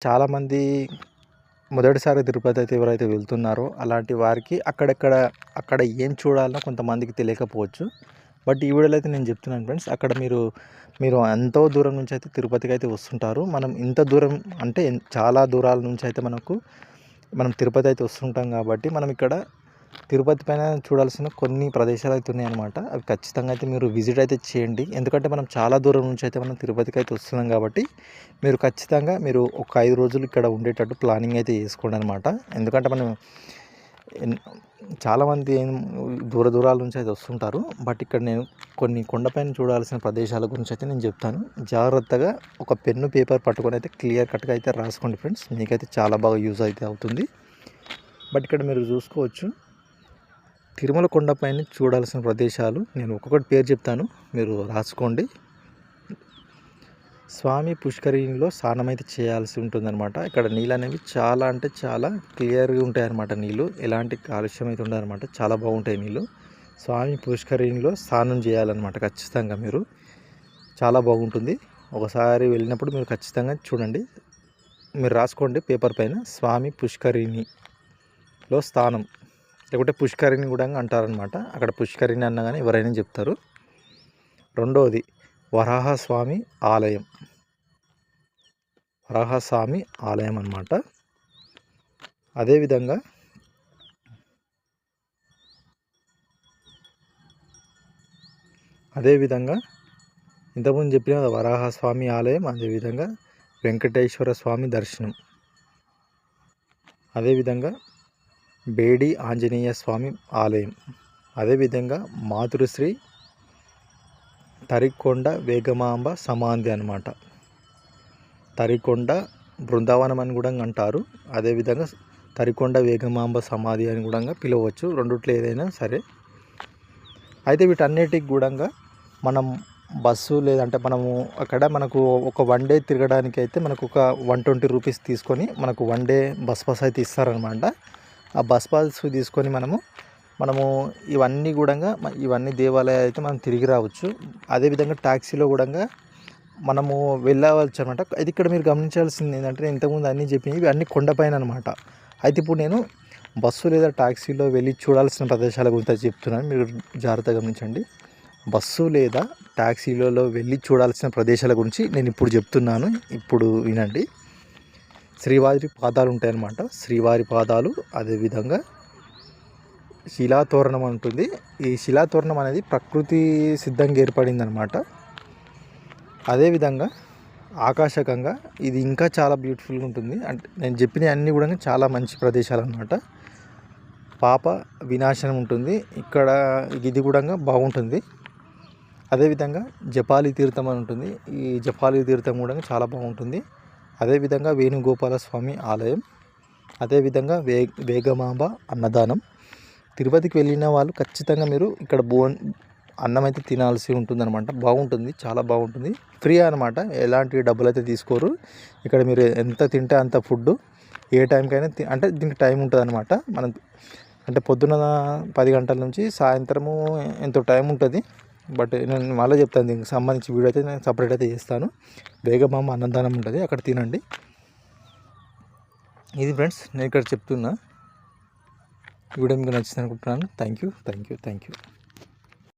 చాలామంది మొదటిసారి తిరుపతి అయితే ఎవరైతే వెళ్తున్నారో అలాంటి వారికి అక్కడ ఏం చూడాలనో కొంతమందికి తెలియకపోవచ్చు. బట్ ఈ వీడియోలో అయితే నేను చెప్తున్నాను ఫ్రెండ్స్. అక్కడ మీరు ఎంతో దూరం నుంచి అయితే తిరుపతికి అయితే వస్తుంటారు. మనం ఇంత దూరం అంటే చాలా దూరాల నుంచి అయితే మనం తిరుపతి అయితే వస్తుంటాం కాబట్టి మనం ఇక్కడ తిరుపతి పైన చూడాల్సిన కొన్ని ప్రదేశాలు అయితే ఉన్నాయన్నమాట. అవి ఖచ్చితంగా అయితే మీరు విజిట్ అయితే చేయండి. ఎందుకంటే మనం చాలా దూరం నుంచి అయితే మనం తిరుపతికి అయితే వస్తున్నాం కాబట్టి మీరు ఖచ్చితంగా ఒక 5 రోజులు ఇక్కడ ఉండేటట్టు ప్లానింగ్ అయితే చేసుకోండి అనమాట. ఎందుకంటే మనం చాలామంది దూరాల నుంచి అయితే వస్తుంటారు. బట్ ఇక్కడ నేను కొన్ని కొండపైన చూడాల్సిన ప్రదేశాల గురించి అయితే నేను చెప్తాను. జాగ్రత్తగా ఒక పెన్ను పేపర్ పట్టుకొని అయితే క్లియర్ కట్గా అయితే రాసుకోండి ఫ్రెండ్స్. మీకైతే చాలా బాగా యూజ్ అయితే అవుతుంది. బట్ ఇక్కడ మీరు చూసుకోవచ్చు, తిరుమల కొండపైన చూడాల్సిన ప్రదేశాలు నేను ఒక్కొక్కటి పేరు చెప్తాను, మీరు రాసుకోండి. స్వామి పుష్కరిణిలో స్నానం అయితే చేయాల్సి ఉంటుందన్నమాట. ఇక్కడ నీళ్ళు అనేవి చాలా అంటే చాలా క్లియర్గా ఉంటాయన్నమాట. నీళ్ళు ఎలాంటి కాలుష్యం అయితే ఉండదన్నమాట. చాలా బాగుంటాయి నీళ్ళు. స్వామి పుష్కరిణిలో స్నానం చేయాలన్నమాట ఖచ్చితంగా. మీరు చాలా బాగుంటుంది. ఒకసారి వెళ్ళినప్పుడు మీరు ఖచ్చితంగా చూడండి, మీరు రాసుకోండి పేపర్ పైన స్వామి పుష్కరిణిలో స్నానం, లేకుంటే పుష్కరిణి కూడా అంటారనమాట. అక్కడ పుష్కరిణి అన్న కానీ ఎవరైనా చెప్తారు. రెండవది వరాహస్వామి ఆలయం, వరాహస్వామి ఆలయం అన్నమాట. అదేవిధంగా ఇంతకుముందు చెప్పిన వరాహస్వామి ఆలయం, అదేవిధంగా వెంకటేశ్వర స్వామి దర్శనం, అదేవిధంగా బేడి ఆంజనేయ స్వామి ఆలయం, అదేవిధంగా మాతృశ్రీ తరికొండ వేగమాంబ సమాధి అన్నమాట. తరికొండ బృందావనం అని కూడా అంటారు. అదేవిధంగా తరికొండ వేగమాంబ సమాధి అని కూడా పిలవచ్చు. రెండిట్లో ఏదైనా సరే. అయితే వీటన్నిటికి కూడా మనం బస్సు లేదంటే మనకు ఒక 1 డే తిరగడానికి అయితే మనకు ఒక 120 రూపీస్ తీసుకొని మనకు 1 డే బస్ పాస్ అయితే ఇస్తారనమాట. ఆ బస్ పాస్ తీసుకొని ఇవన్నీ దేవాలయాలు అయితే మనం తిరిగి రావచ్చు. అదేవిధంగా ట్యాక్సీలో కూడా మనము వెళ్ళవచ్చు అనమాట. అయితే ఇక్కడ మీరు గమనించాల్సింది ఏంటంటే, నేను ఇంతకుముందు అన్నీ చెప్పినవి అన్నీ కొండపైన అనమాట. అయితే ఇప్పుడు నేను బస్సు లేదా ట్యాక్సీలో వెళ్ళి చూడాల్సిన ప్రదేశాల గురించి చెప్తున్నాను, మీరు జాగ్రత్తగా గమనించండి. బస్సు లేదా ట్యాక్సీలలో వెళ్ళి చూడాల్సిన ప్రదేశాల గురించి నేను ఇప్పుడు చెప్తున్నాను, ఇప్పుడు వినండి. శ్రీవారి పాదాలు ఉంటాయన్నమాట. శ్రీవారి పాదాలు, అదేవిధంగా శిలాతోరణం ఉంటుంది. ఈ శిలాతోరణం అనేది ప్రకృతి సిద్ధంగా ఏర్పడిందనమాట. అదేవిధంగా ఆకాశకంగా ఇది ఇంకా చాలా బ్యూటిఫుల్గా ఉంటుంది. అంటే నేను చెప్పిన అన్నీ కూడా చాలా మంచి ప్రదేశాలు అన్నమాట. పాప వినాశనం ఉంటుంది ఇక్కడ, ఇది కూడా బాగుంటుంది. అదేవిధంగా జపాలి తీర్థం అని ఉంటుంది. ఈ జపాలి తీర్థం కూడా చాలా బాగుంటుంది. అదేవిధంగా వేణుగోపాల స్వామి ఆలయం, అదేవిధంగా వేగమాంబ అన్నదానం. తిరుపతికి వెళ్ళిన వాళ్ళు ఖచ్చితంగా మీరు ఇక్కడ అన్నం అయితే తినాల్సి ఉంటుందన్నమాట. బాగుంటుంది, చాలా బాగుంటుంది. ఫ్రీ అనమాట, ఎలాంటి డబ్బులు అయితే తీసుకోరు. ఇక్కడ మీరు ఎంత తింటే అంత ఫుడ్ ఏ టైంకైనా అంటే దీనికి టైం ఉంటుంది అనమాట. అంటే పొద్దున 10 గంటల నుంచి సాయంత్రము ఎంతో టైం ఉంటుంది. బట్ నేను మళ్ళీ చెప్తాను, దీనికి సంబంధించి వీడియో అయితే నేను సపరేట్ అయితే చేస్తాను. వేగమాంబ అన్నదానం ఉంటుంది, అక్కడ తినండి. ఇది ఫ్రెండ్స్ నేను ఇక్కడ చెప్తున్నా. వీడియో మీకు నచ్చింది అనుకుంటున్నాను. Thank you.